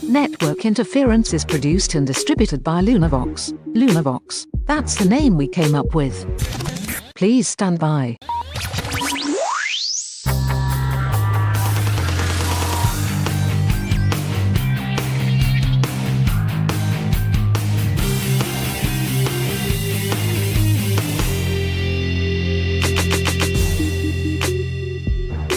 Network Interference is produced and distributed by Lunavox. Lunavox, that's the name we came up with. Please stand by.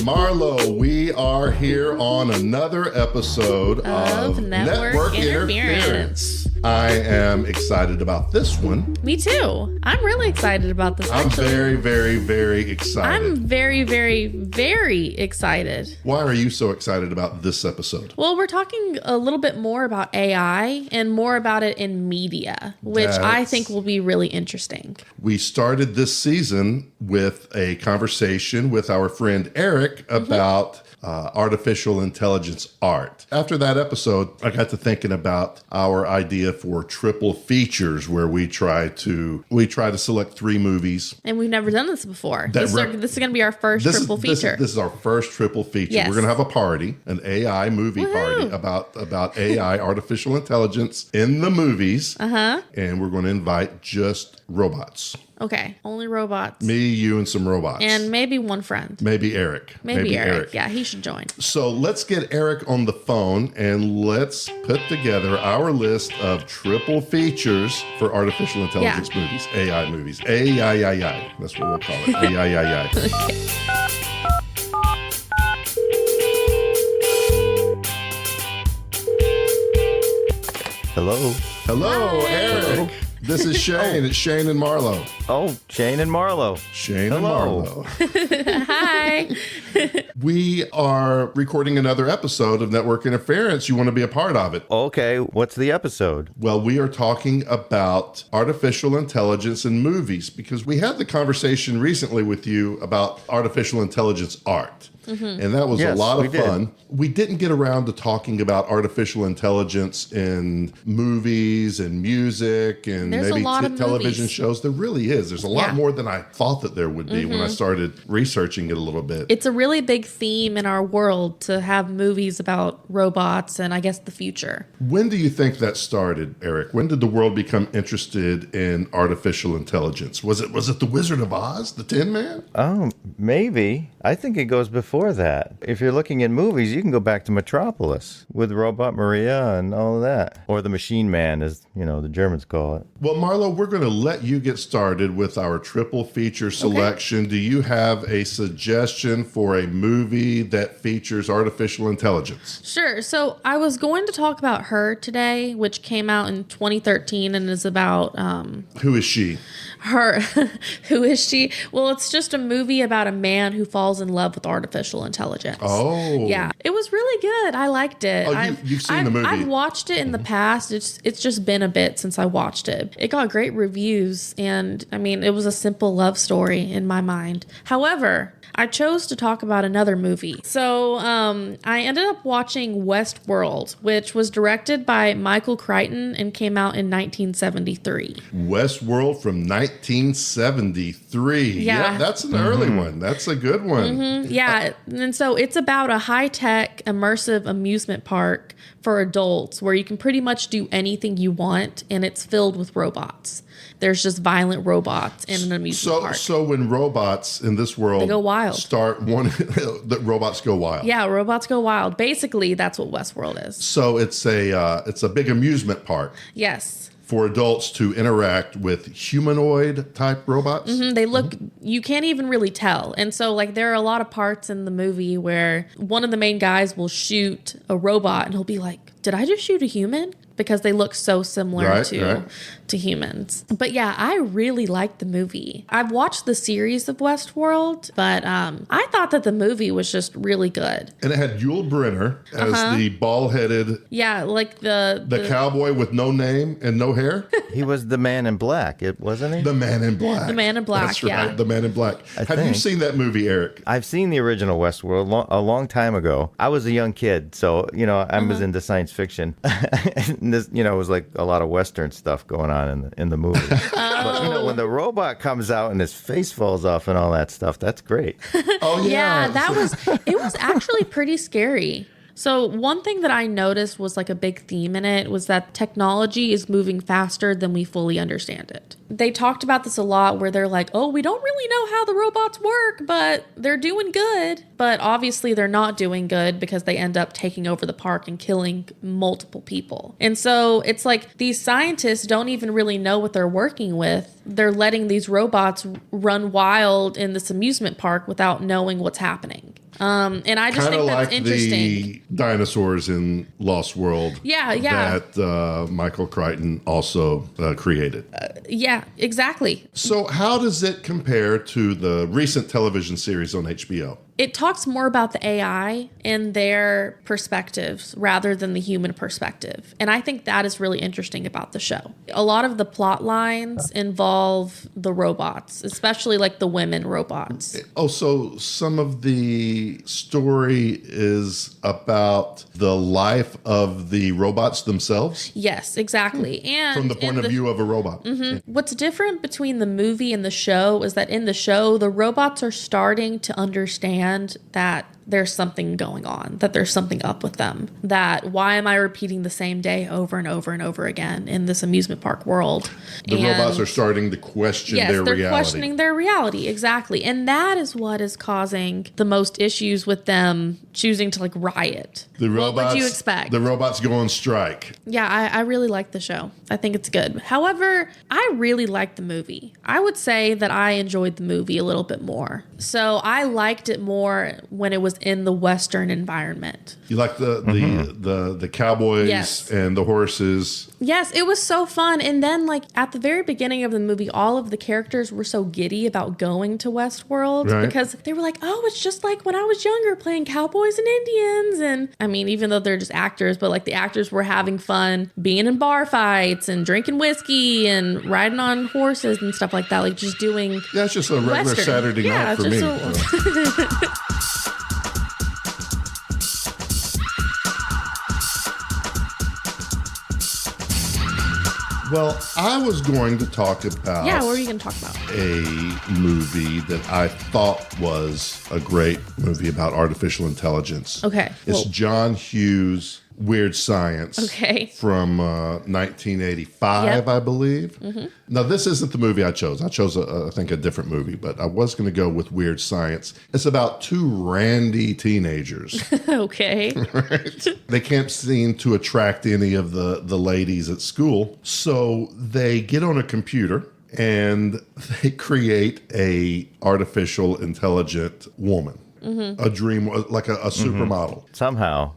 Marlowe, we are here on another episode of Network Interference. I am excited about this one. Me too. I'm really excited about this. I'm very, very, very excited. I'm very, very, very excited. Why are you so excited about this episode? Well, we're talking a little bit more about AI and more about it in media, which I think will be really interesting. We started this season with a conversation with our friend Eric about artificial intelligence art. After that episode, I got to thinking about our idea for triple features, where we try to select 3 movies. And we've never done this before. This is going to be our first triple feature. This is our first triple feature. Yes. We're going to have a party, an AI movie party about AI, artificial intelligence in the movies. And we're going to invite just robots. Okay, only robots. Me, you, and some robots. And maybe one friend. Maybe Eric. Maybe Eric. Yeah, he should join. So let's get Eric on the phone and let's put together our list of triple features for artificial intelligence movies. AI movies. AI. That's what we'll call it. AI. Okay. Hello, Eric. Hello. This is Shane. It's Shane and Marlowe. Oh, Shane and Marlowe. Shane Hello. and Marlowe. Hi. We are recording another episode of Network Interference. You want to be a part of it? Okay, what's the episode? Well, we are talking about artificial intelligence in movies because we had the conversation recently with you about artificial intelligence art. And that was a lot of fun. We didn't get around to talking about artificial intelligence in movies and music and There's maybe a lot of television movies. shows. There really is. There's a lot more than I thought that there would be when I started researching it a little bit. It's a really big theme in our world to have movies about robots and I guess the future. When do you think that started, Eric? When did the world become interested in artificial intelligence? Was it The Wizard of Oz, the Tin Man? Oh, maybe. I think it goes before that. If you're looking at movies, you can go back to Metropolis with Robot Maria and all of that. Or the Machine Man, as the Germans call it. Well, Marlowe, we're going to let you get started with our triple feature selection. Do you have a suggestion for a movie that features artificial intelligence? Sure. So I was going to talk about Her today, which came out in 2013 and is about Who is she? her. Who is she? Well, it's just a movie about a man who falls in love with artificial intelligence. Oh. Yeah. It was really good. I liked it. Oh, you've seen the movie. I've watched it in the past. It's just been a bit since I watched it. It got great reviews, and I mean, it was a simple love story in my mind. However, I chose to talk about another movie. So I ended up watching Westworld, which was directed by Michael Crichton and came out in 1973. Westworld from 1973. Yeah, that's an early one. That's a good one. Yeah, and so it's about a high-tech, immersive amusement park for adults where you can pretty much do anything you want, and it's filled with robots. There's just violent robots in an amusement park. So when robots in this world They go wild. The robots go wild. Yeah, robots go wild. Basically, that's what Westworld is. So it's a big amusement park Yes. for adults to interact with humanoid type robots. They look, you can't even really tell. And so, there are a lot of parts in the movie where one of the main guys will shoot a robot and he'll be like, did I just shoot a human? Because they look so similar to humans. But yeah, I really liked the movie. I've watched the series of Westworld, but I thought that the movie was just really good. And it had Yul Brynner as the bald-headed, Yeah, the cowboy with no name and no hair. He was the Man in Black, wasn't he? The Man in Black. The Man in Black, That's right, yeah. the Man in Black. Have you think. seen that movie, Eric? I've seen the original Westworld a long time ago. I was a young kid, so, I was into science fiction. And this, it was like a lot of Western stuff going on in the movie. But, when the robot comes out and his face falls off and all that stuff, that's great. Oh, yeah. Yeah, it was actually pretty scary. So one thing that I noticed was like a big theme in it was that technology is moving faster than we fully understand it. They talked about this a lot where they're like, oh, we don't really know how the robots work, but they're doing good. But obviously they're not doing good because they end up taking over the park and killing multiple people. And so it's like these scientists don't even really know what they're working with. They're letting these robots run wild in this amusement park without knowing what's happening. And I just think that's interesting. The dinosaurs in Lost World. Yeah. That Michael Crichton also created. Yeah, exactly. So how does it compare to the recent television series on HBO? It talks more about the AI and their perspectives rather than the human perspective. And I think that is really interesting about the show. A lot of the plot lines involve the robots, especially like the women robots. Oh, so some of the story is about the life of the robots themselves? Yes, exactly. And from the point of view of a robot. Mm-hmm. What's different between the movie and the show is that in the show, the robots are starting to understand that there's something going on, that there's something up with them, that why am I repeating the same day over and over and over again in this amusement park world? The robots are starting to question their reality. Yes, they're questioning their reality, exactly. And that is what is causing the most issues with them choosing to like riot. What would you expect? The robots go on strike. Yeah, I really like the show. I think it's good. However, I really like the movie. I would say that I enjoyed the movie a little bit more. So I liked it more when it was in the Western environment. You like the cowboys and the horses. Yes, it was so fun. And then like at the very beginning of the movie, all of the characters were so giddy about going to Westworld because they were like, oh, it's just like when I was younger playing cowboys and Indians. And I mean, even though they're just actors, but like the actors were having fun being in bar fights and drinking whiskey and riding on horses and stuff like that. Like just doing it's just a regular Western. Saturday night for me. Well, I was going to talk about... Yeah, what were you going to talk about? A movie that I thought was a great movie about artificial intelligence. Okay. It's John Hughes' Weird Science. Okay. From 1985, I believe. Mm-hmm. Now, this isn't the movie I chose. I chose, I think, a different movie, but I was going to go with Weird Science. It's about two randy teenagers. Okay. Right? They can't seem to attract any of the ladies at school, so they get on a computer and they create a artificial intelligent woman. Mm-hmm. A dream, like a supermodel. Somehow.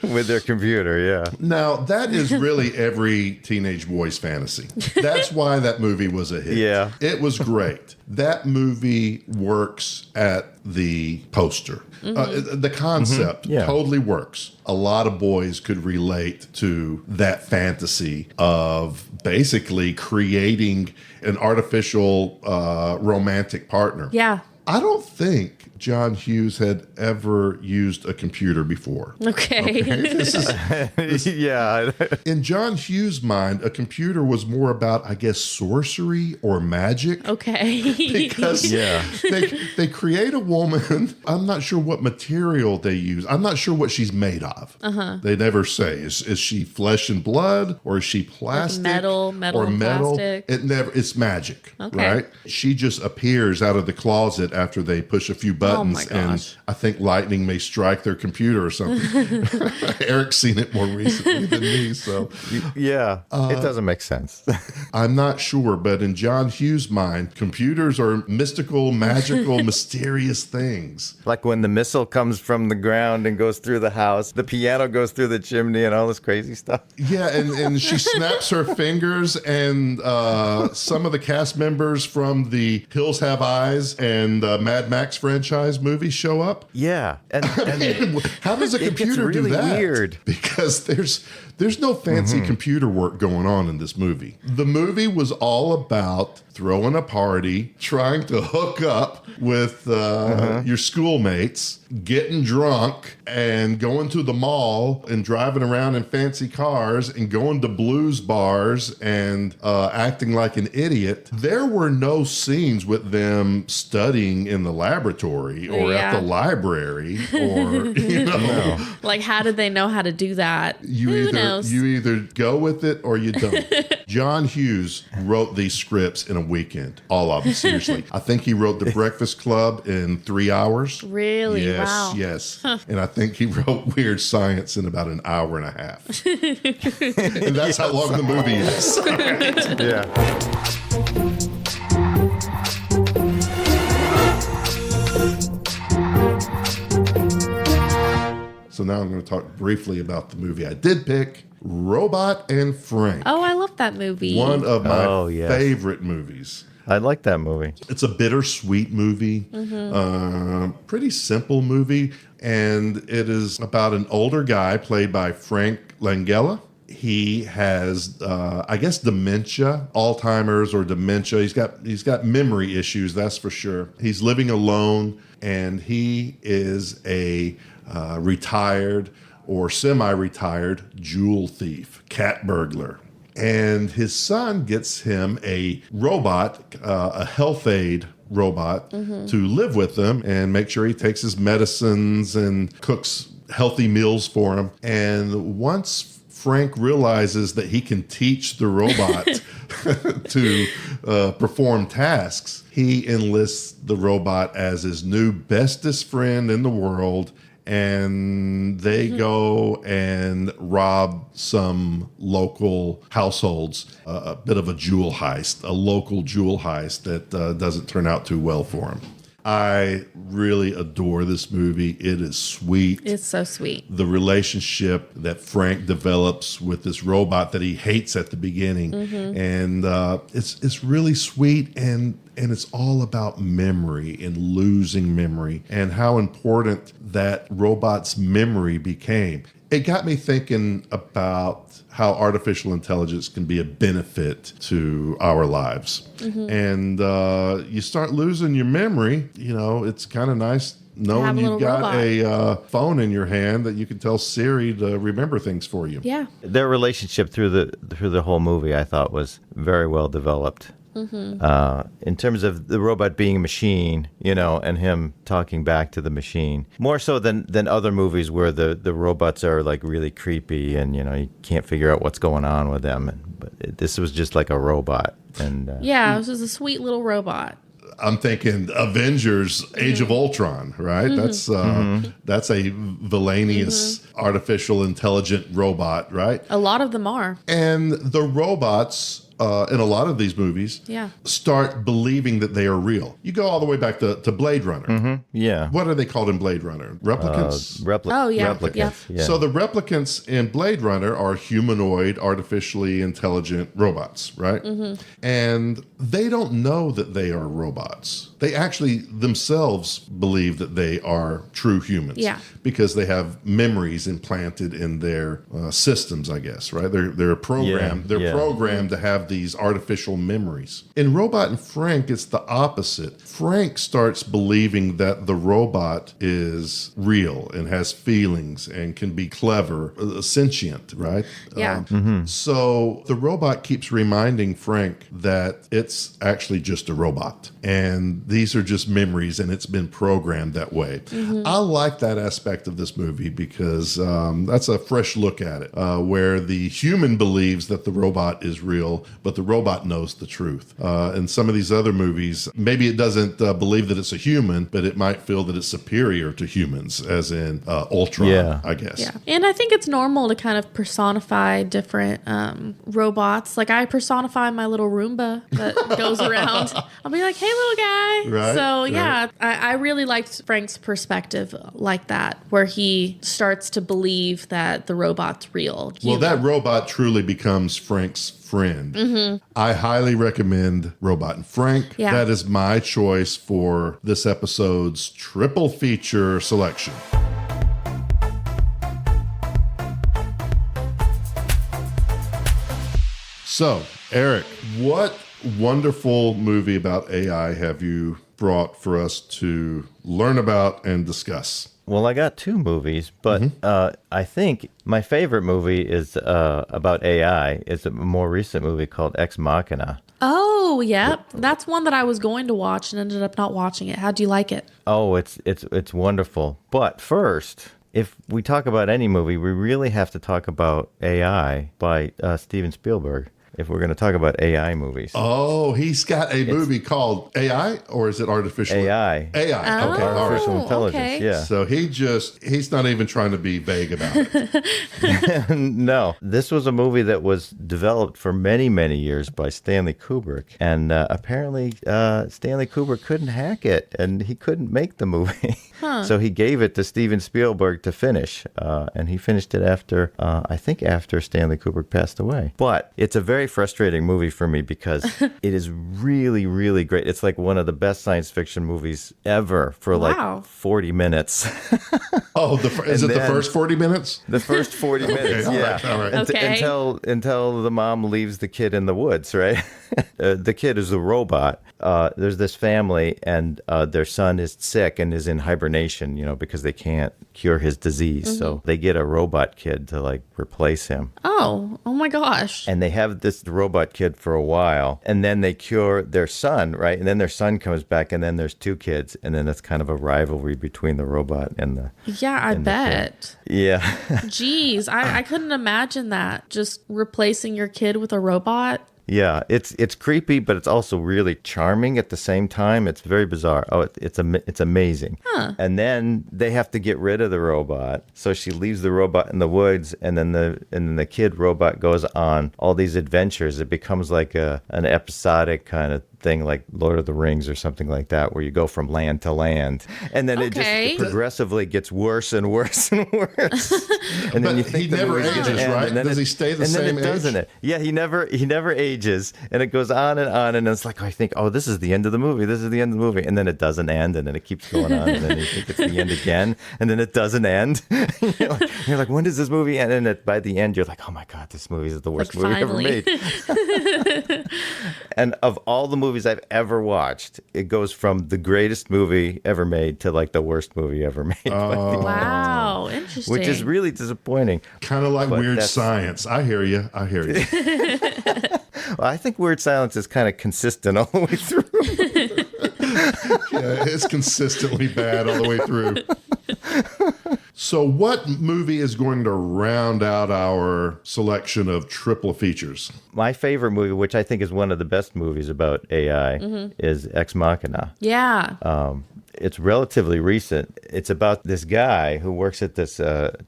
No, with their computer, yeah. Now, that is really every teenage boy's fantasy. That's why that movie was a hit. Yeah. It was great. That movie works at the poster. Mm-hmm. The concept totally works. A lot of boys could relate to that fantasy of basically creating an artificial romantic partner. Yeah. I don't think John Hughes had ever used a computer before. Okay. Yeah. In John Hughes' mind, a computer was more about, I guess, sorcery or magic. Okay. Because they create a woman. I'm not sure what material they use. I'm not sure what she's made of. Uh-huh. They never say. Is she flesh and blood or is she plastic? Like metal or and metal? Plastic. It's magic. Okay. Right? She just appears out of the closet after they push a few buttons, and I think lightning may strike their computer or something. Eric's seen it more recently than me, so it doesn't make sense. I'm not sure, but in John Hughes' mind, computers are mystical, magical, mysterious things. Like when the missile comes from the ground and goes through the house, the piano goes through the chimney, and all this crazy stuff. Yeah, and she snaps her fingers, and some of the cast members from the Hills Have Eyes and Mad Max franchise movies show up. Yeah. And how does a computer really do that? Weird. Because there's no fancy computer work going on in this movie. The movie was all about throwing a party, trying to hook up with your schoolmates, getting drunk and going to the mall and driving around in fancy cars and going to blues bars and acting like an idiot. There were no scenes with them studying in the laboratory or at the library or, Like, how did they know how to do that? Who knows? You either go with it or you don't. John Hughes wrote these scripts in a weekend, all of them, seriously. I think he wrote The Breakfast Club in 3 hours. Really? Yes, Wow. yes. Huh. And I think he wrote Weird Science in about an hour and a half. And that's how long the movie is. Right? Yeah. So now I'm going to talk briefly about the movie I did pick, Robot and Frank. Oh, I love that movie. One of my favorite movies. I like that movie. It's a bittersweet movie, pretty simple movie, and it is about an older guy played by Frank Langella. He has, I guess, dementia, Alzheimer's or dementia. He's got memory issues, that's for sure. He's living alone, and he is a retired or semi-retired jewel thief, cat burglar. And his son gets him a robot, a health aid robot, to live with him and make sure he takes his medicines and cooks healthy meals for him. And once Frank realizes that he can teach the robot to perform tasks, he enlists the robot as his new bestest friend in the world. And they go and rob some local households, a bit of a jewel heist, a local jewel heist that doesn't turn out too well for him. I really adore this movie. It is sweet. It's so sweet. The relationship that Frank develops with this robot that he hates at the beginning. And it's really sweet, and it's all about memory and losing memory and how important that robot's memory became. It got me thinking about how artificial intelligence can be a benefit to our lives. And you start losing your memory, it's kind of nice knowing you've got a phone in your hand that you can tell Siri to remember things for you. Yeah. Their relationship through the whole movie, I thought, was very well developed. In terms of the robot being a machine, and him talking back to the machine, more so than other movies where the robots are like really creepy and you can't figure out what's going on with them. But this was just like a robot, and it was just a sweet little robot. I'm thinking Avengers: Age of Ultron, right? That's a villainous artificial intelligent robot, right? A lot of them are. And the robots in a lot of these movies start believing that they are real. You go all the way back to Blade Runner. Yeah. What are they called in Blade Runner? Replicants? Replicants. Yeah. So the replicants in Blade Runner are humanoid, artificially intelligent robots, right? And they don't know that they are robots. They actually themselves believe that they are true humans because they have memories implanted in their systems, I guess, right? They're programmed. They're programmed to have these artificial memories. In Robot and Frank, it's the opposite. Frank starts believing that the robot is real and has feelings and can be clever, sentient, right? Yeah. So the robot keeps reminding Frank that it's actually just a robot. And these are just memories, and it's been programmed that way. I like that aspect of this movie because that's a fresh look at it, where the human believes that the robot is real, but the robot knows the truth. In some of these other movies, maybe it doesn't believe that it's a human, but it might feel that it's superior to humans, as in Ultron, I guess. Yeah. And I think it's normal to kind of personify different robots. Like I personify my little Roomba that goes around. I'll be like, hey, little guy. Right, So, yeah, I really liked Frank's perspective like that, where he starts to believe that the robot's real. Well, that robot truly becomes Frank's friend. I highly recommend Robot and Frank. Yeah. That is my choice for this episode's triple feature selection. So, Eric, what wonderful movie about AI have you brought for us to learn about and discuss? Well, I got two movies, but I think my favorite movie is about AI. It's a more recent movie called Ex Machina. Oh, yep. That's one that I was going to watch and ended up not watching it. How'd you like it? Oh, it's wonderful. But first, if we talk about any movie, we really have to talk about AI by Steven Spielberg. If we're going to talk about AI movies. Oh, he's got a movie called AI, or is it artificial? AI. AI. Oh, Okay. All right. Artificial intelligence, okay. yeah. So he's not even trying to be vague about it. No, this was a movie that was developed for many, many years by Stanley Kubrick. And apparently Stanley Kubrick couldn't hack it, and he couldn't make the movie. So he gave it to Steven Spielberg to finish. And he finished it after Stanley Kubrick passed away. But it's a very frustrating movie for me because it is really, really great. It's like one of the best science fiction movies ever for like 40 minutes. Oh, is it the first 40 minutes? The first 40 minutes, Okay, yeah. all right. Okay. Until the mom leaves the kid in the woods, right? The kid is a robot. There's this family, and their son is sick and is in hibernation, because they can't cure his disease. So they get a robot kid to like replace him. Oh my gosh. And they have this robot kid for a while, and then they cure their son, right? And then their son comes back, and then there's two kids, and then it's kind of a rivalry between the robot and the Yeah, I bet. yeah. Jeez, I couldn't imagine that. Just replacing your kid with a robot. Yeah, it's creepy, but it's also really charming at the same time. It's very bizarre. Oh, it's amazing. And then they have to get rid of the robot, so she leaves the robot in the woods, and then the kid robot goes on all these adventures. It becomes like an episodic kind of thing, like Lord of the Rings or something like that, where you go from land to land, and then it just progressively gets worse and worse and worse. And then But you think he the never movie's gonna ages, end, right? and then Does he stay the and then same it doesn't age? it? Yeah, he never ages, and it goes on, and it's like I think, oh, this is the end of the movie. This is the end of the movie, and then it doesn't end, and then it keeps going on, and then you think it's the end again, and then it doesn't end. you're like, when does this movie end? And by the end, you're like, oh my god, this movie is the worst movie ever made. And of all the movies I've ever watched, it goes from the greatest movie ever made to like the worst movie ever made. Wow, interesting. Which is really disappointing. Kind of like But Weird that's- Science. I hear you. Well, I think Weird Silence is kind of consistent all the way through. Yeah, it's consistently bad all the way through. So what movie is going to round out our selection of triple features? My favorite movie, which I think is one of the best movies about AI, is Ex Machina. Yeah. It's relatively recent. It's about this guy who works at this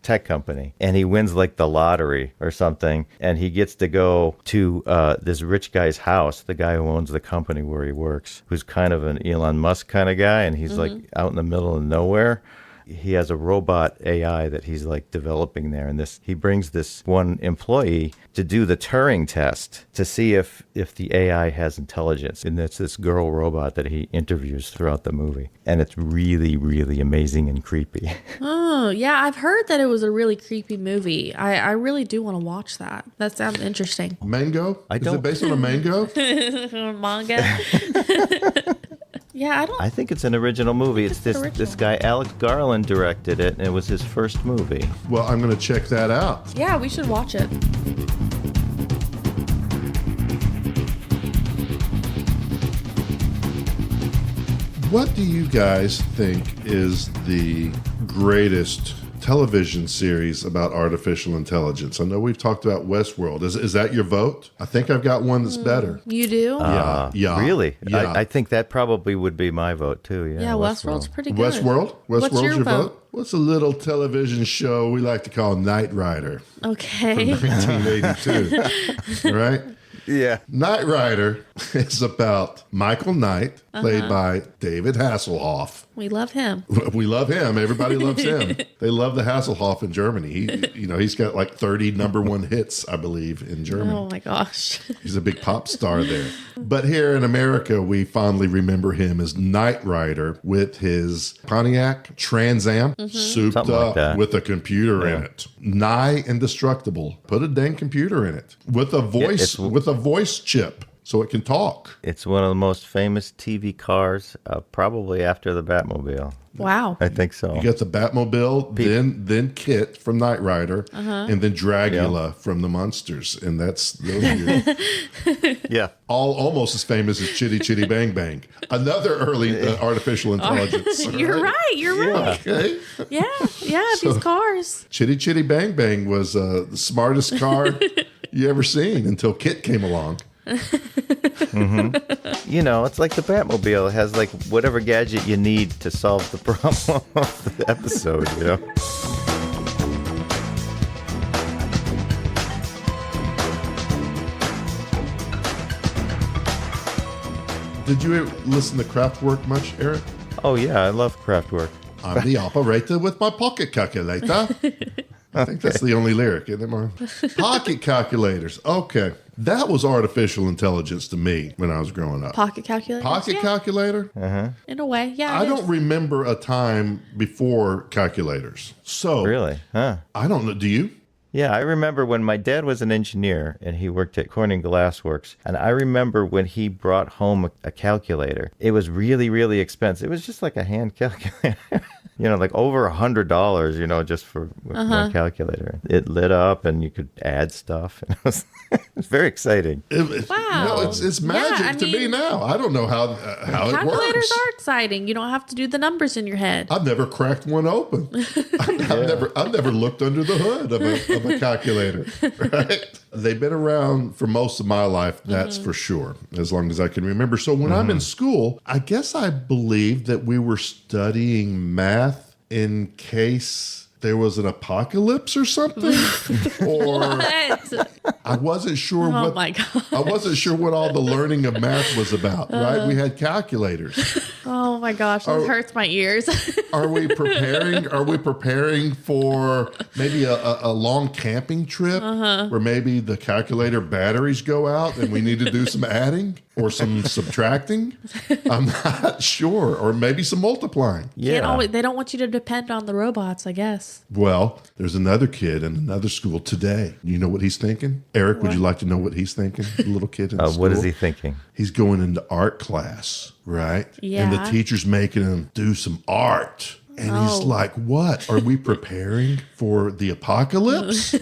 tech company, and he wins like the lottery or something, and he gets to go to this rich guy's house, the guy who owns the company where he works, who's kind of an Elon Musk kind of guy, and he's like out in the middle of nowhere. He has a robot AI that he's like developing there, and he brings this one employee to do the Turing test to see if the AI has intelligence. And it's this girl robot that he interviews throughout the movie, and it's really, really amazing and creepy. Oh, yeah. I've heard that it was a really creepy movie. I really do want to watch that. That sounds interesting. Mango? Is don't- it based on a mango? Manga. Yeah, I don't. I think it's an original movie. It's this original. guy Alex Garland directed it, and it was his first movie. Well, I'm going to check that out. Yeah, we should watch it. What do you guys think is the greatest television series about artificial intelligence? I know we've talked about Westworld. Is that your vote? I think I've got one that's better. You do? Yeah. Really? Yeah. I think that probably would be my vote, too. Yeah, Westworld's pretty good. Westworld? What's Westworld's your vote? What's a little television show we like to call Knight Rider Okay. 1982? Right? Yeah. Knight Rider is about Michael Knight, played by David Hasselhoff. We love him. We love him. Everybody loves him. They love the Hasselhoff in Germany. He's got like 30 number one hits, I believe, in Germany. Oh my gosh. He's a big pop star there. But here in America, we fondly remember him as Knight Rider with his Pontiac Trans Am souped Something like up that. with a computer in it. Nigh indestructible. Put a dang computer in it with a voice chip. so it can talk. It's one of the most famous TV cars, probably after the Batmobile. Wow. I think so. You got the Batmobile, then Kit from Knight Rider, and then Dragula from the Munsters. And those are Yeah. all almost as famous as Chitty Chitty Bang Bang. Another early artificial intelligence. You're right. You're right. Okay. Yeah, these cars. Chitty Chitty Bang Bang was the smartest car you ever seen until Kit came along. You know, it's like the Batmobile. It has like whatever gadget you need to solve the problem of the episode, you know? Did you ever listen to Kraftwerk much, Eric? Oh, yeah, I love Kraftwerk. I'm the operator with my pocket calculator. I think that's the only lyric, isn't it, Mark? Pocket calculators. Okay. That was artificial intelligence to me when I was growing up. Pocket calculator. Pocket calculator? In a way, yeah. I don't remember a time before calculators. So. Really? Huh? I don't know. Do you? Yeah, I remember when my dad was an engineer and he worked at Corning Glass Works. And I remember when he brought home a calculator, it was really, really expensive. It was just like a hand calculator. You know, like over $100, you know, just for one calculator. It lit up and you could add stuff. It was very exciting. Wow. No, it's magic to me now. I don't know how it works. Calculators are exciting. You don't have to do the numbers in your head. I've never cracked one open. I've never looked under the hood of a calculator. Right? They've been around for most of my life, that's for sure, as long as I can remember. So when I'm in school, I guess I believe that we were studying math in case there was an apocalypse or something. Or What? I wasn't sure Oh my God. I wasn't sure what all the learning of math was about, right? We had calculators. Oh my gosh, this hurts my ears. Are we preparing for maybe a long camping trip where maybe the calculator batteries go out and we need to do some adding or some subtracting? I'm not sure. Or maybe some multiplying. Yeah. They don't want you to depend on the robots, I guess. Well, there's another kid in another school today. You know what he's thinking? Eric, would you like to know what he's thinking? The little kid in school. What is he thinking? He's going into art class, right? Yeah. And the teacher's making him do some art. And he's like, what? Are we preparing for the apocalypse?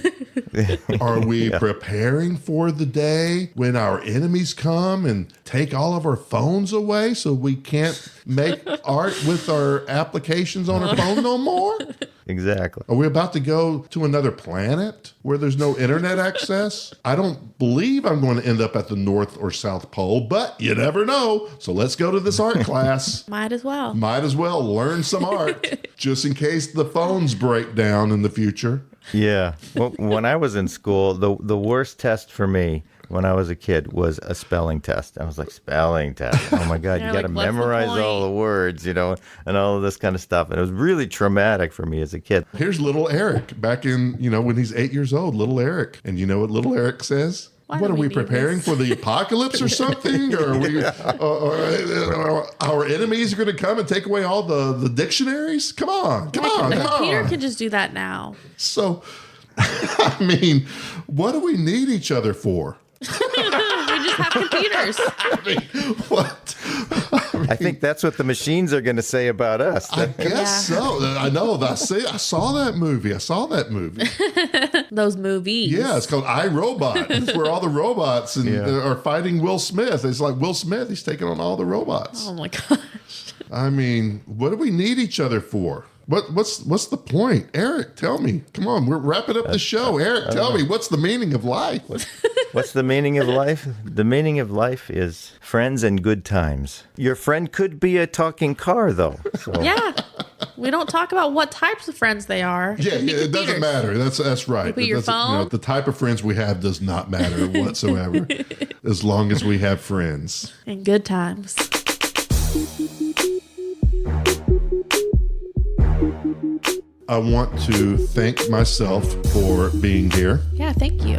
Are we preparing for the day when our enemies come and take all of our phones away so we can't make art with our applications on our phone no more? Exactly. Are we about to go to another planet where there's no internet access? I don't believe I'm going to end up at the North or South Pole, but you never know. So let's go to this art class. Might as well. Might as well learn some art just in case the phones break down in the future. Yeah. Well, when I was in school, the worst test for me when I was a kid was a spelling test. I was like, spelling test. Oh my God, you got to like, what's the memorize point? all the words, you know, and all of this kind of stuff. And it was really traumatic for me as a kid. Here's little Eric back in, when he's 8 years old, little Eric. And you know what little Eric says? Why What do are we need preparing this? for the apocalypse or something? Or are we, our enemies are going to come and take away all the dictionaries? Come on. Peter can just do that now. So, I mean, what do we need each other for? We just have computers. What? I think that's what the machines are going to say about us. I guess so. I know. I saw that movie. Those movies. Yeah, it's called I, Robot. It's where all the robots are fighting Will Smith. It's like Will Smith. He's taking on all the robots. Oh my gosh. I mean, what do we need each other for? What's the point? Eric, tell me. Come on, we're wrapping up the show. Eric, tell me, what's the meaning of life? What's the meaning of life? The meaning of life is friends and good times. Your friend could be a talking car, though. So. Yeah. We don't talk about what types of friends they are. Yeah, it doesn't matter. That's right. You put your phone. The type of friends we have does not matter whatsoever, as long as we have friends. And good times. I want to thank myself for being here. Yeah, thank you.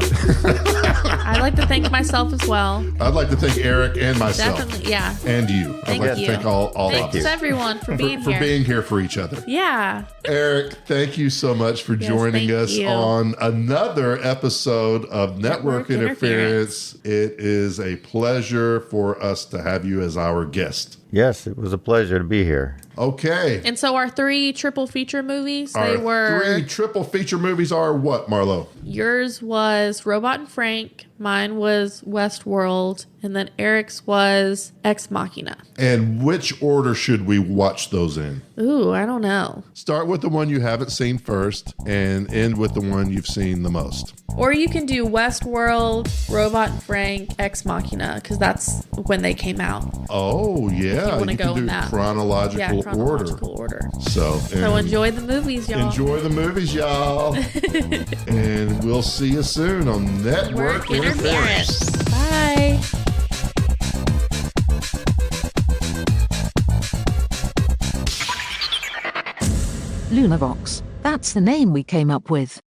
I'd like to thank myself as well. I'd like to thank Eric and myself. Definitely, yeah. And you. I'd like to thank all of Thanks us. everyone for being for here. being here for each other. Yeah. Eric, thank you so much for joining thank us you. on another episode of Network Interference. It is a pleasure for us to have you as our guest. Yes, it was a pleasure to be here. Okay. And so our 3 triple feature movies, Our they were... 3 triple feature movies are what, Marlowe? Yours was Robot and Frank, mine was Westworld, and then Eric's was Ex Machina. And which order should we watch those in? Ooh, I don't know. Start with the one you haven't seen first and end with the one you've seen the most. Or you can do Westworld, Robot and Frank, Ex Machina, because that's when they came out. Oh, yeah. wanna You go can in do that. chronological Order. So Enjoy the movies, y'all. enjoy the movies, y'all. And we'll see you soon on Network Interference. Bye. Lunavox. That's the name we came up with.